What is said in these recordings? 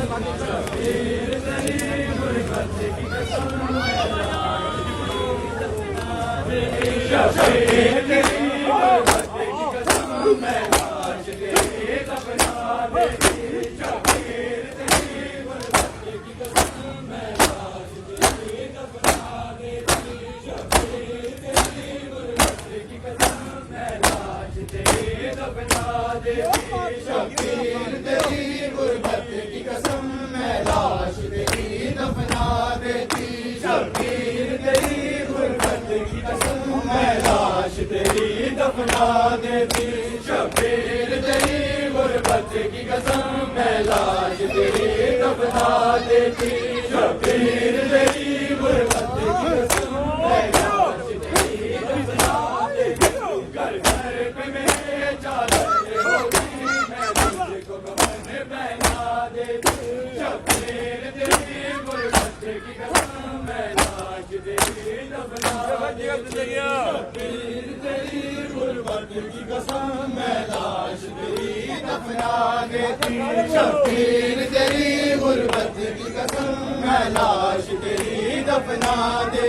दफना देती शबीर तेरी गुरबत की कसम मैं लाश तेरी दफना देती शबीर तेरी गुरबत की कसम मैं लाश तेरी दफना देती घर घर पे मेरे चादर होती मैं तुझको कफन पहना देती शबीर तेरी गुरबत की कसम मैं लाश तेरी दफना देती शबीर तेरी गुरबत की कसम मैं लाश तेरी दफना देती शबीर तेरी गुरबत की कसम मैं लाश तेरी दफना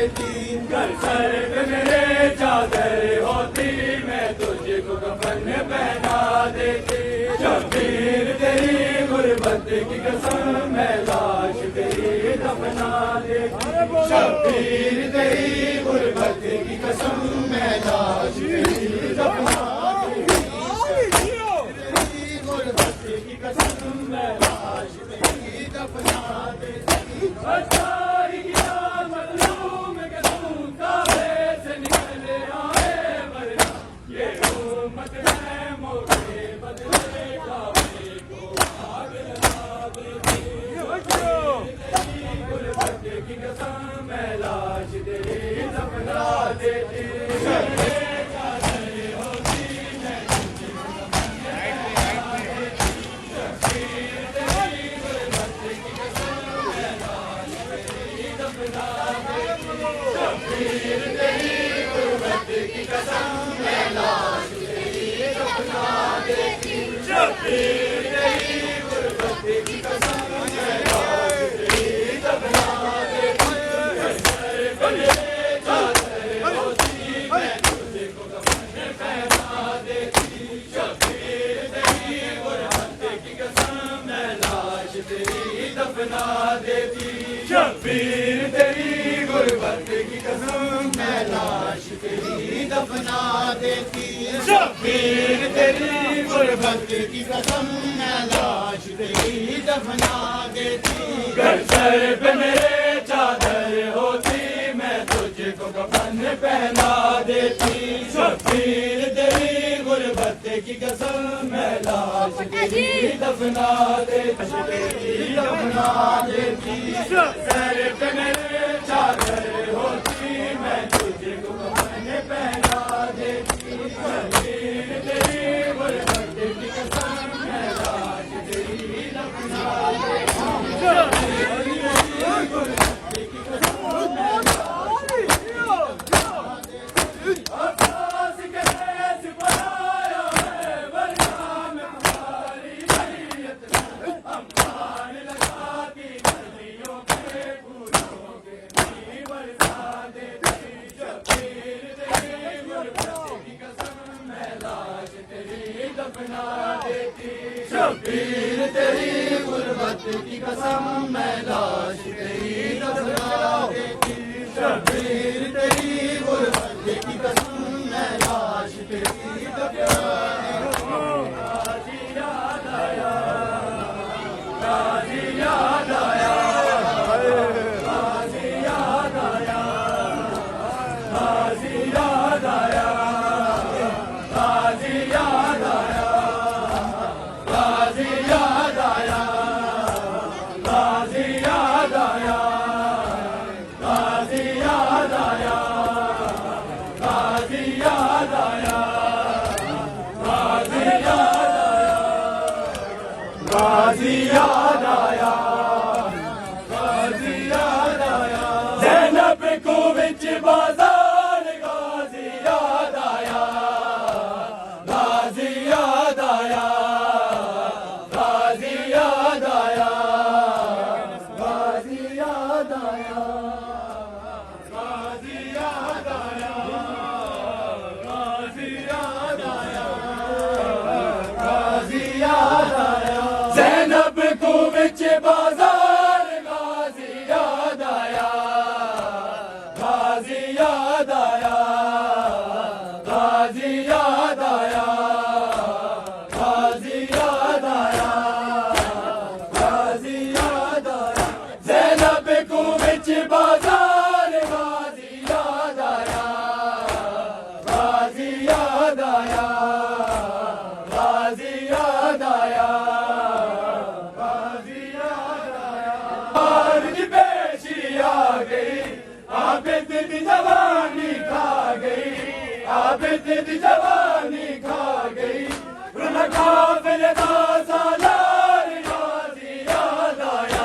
देती घर सर पे मेरे चादर होती मैं तुझको कफन पहना देती शबीर तेरी गुरबत की कसम मैं लाश तेरी दफना देती शबीर तेरी गुरबत की कसम मैं लाश तेरी दफना देती गुरबत की कसम मैं लाश तेरी दफना देती अचारी गया मजलूम के तू काबे से निकल आए वरना ये उम्मत है मोटे बदले काबे को आग लगा देती गुरबत की कसम मैं लाश तेरी दफना देती शबीर तेरी गुरबत की कसम मैं लाश तेरी दफना देती शबीर तेरी गुरबत की कसम मैं लाश तेरी दफना देती घर सर पे मेरे चादर होती मैं तुझको कफन पहना देती शबीर तेरी गुरबत की कसम मैं लाश तेरी दफना देती दफना देती सर पे मेरे चादर होती मैं तुझको कफन पहना देती शबीर तेरी गुरबत की कसम मैं लाश तेरी दफना देती शबीर तेरी गुरबत की कसम मैं लाश तेरी दफना देती अब्बास के देश पर आया है वरना मैं तुम्हारी शरीयत अम्मान लगाती गलियों के फूलों के नी बरसा देती शबीर तेरी गुरबत की कसम मैं लाश तेरी दफना देती शबीर तेरी गुरबत की कसम मैं लाश तेरी दफना देती शबीर तेरी गुरबत की कसम मैं लाश तेरी दफना देती याद आया गाजी याद आया गाजी याद आया गाजी याद आया गाजी याद आया गाजी याद आया गाजी याद आया गाजी याद आया गाजी याद आया गाजी याद आया गाजी याद आया गाजी याद आया ज़ैनब को विच बाजार गाजी याद आया गाजी याद आया गाजी याद आया गाजी याद आया ज़ैनब को विच बाजार गाजी याद आया गाजी याद आया गाजी याद आया गाजी याद आया बार की पेशी आ गई आबिद दी जवानी खा गई आबिद दी जवानी खा गई रुन काफिले दा सालार गाजी याद आया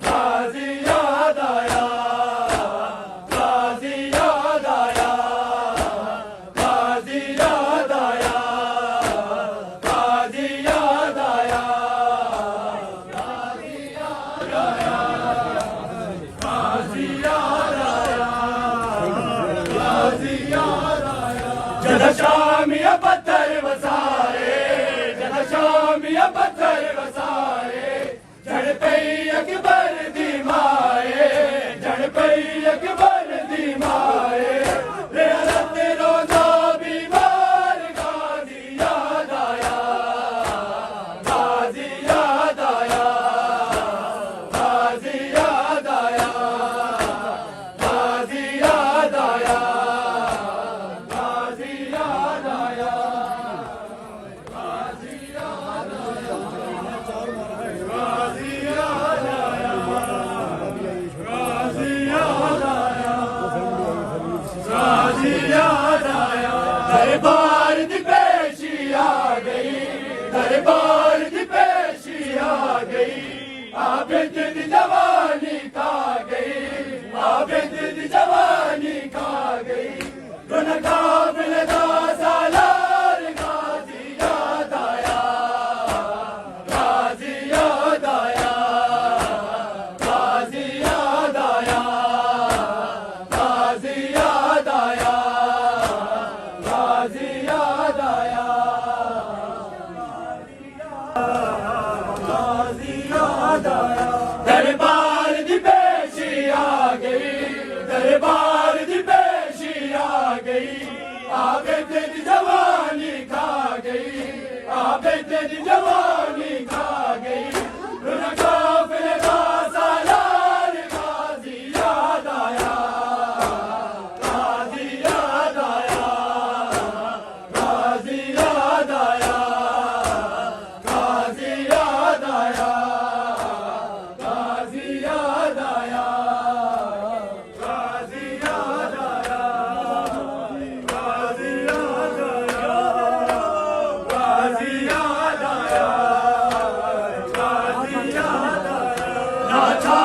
गाजी याद आया गाजी याद आया गाजी याद आया गाजी याद आया गाजी याद आया गाजी याद आया गाजी याद आया जद शामिया पत्थर वसारे जद शामिया पत्थर वसारे झड़ पई अकबर दी माए झड़ पई अकबर दी माए रेहत रोजा बीमार गाजी याद आया गाजी याद आया गाजी याद आया गाजी याद आया गाजी याद आया गाजी याद आया गाजी याद आया गाजी याद आया गाजी याद आया दरबार दी पेशी आ गई दरबार दी पेशी आ गई आबिद दी जवानी खा गई आबिद दी जवानी खा गई रुन काफिले दा सालार गाजी याद आया गाजी याद आया गाजी याद आया गाजी याद आया गाजी याद आया गाजी याद आया दरबार दी पेशी आ गई दरबार दी पेशी आ गई आबिद दी जवानी खा गई आबिद दी जवानी खा गई रुन काफिले दा सालार गाजी याद आया गाजी याद आया गाजी याद आया गाजी याद आया गाजी याद आया गाजी याद आया गाजी याद आया गाजी याद आया गाजी याद आया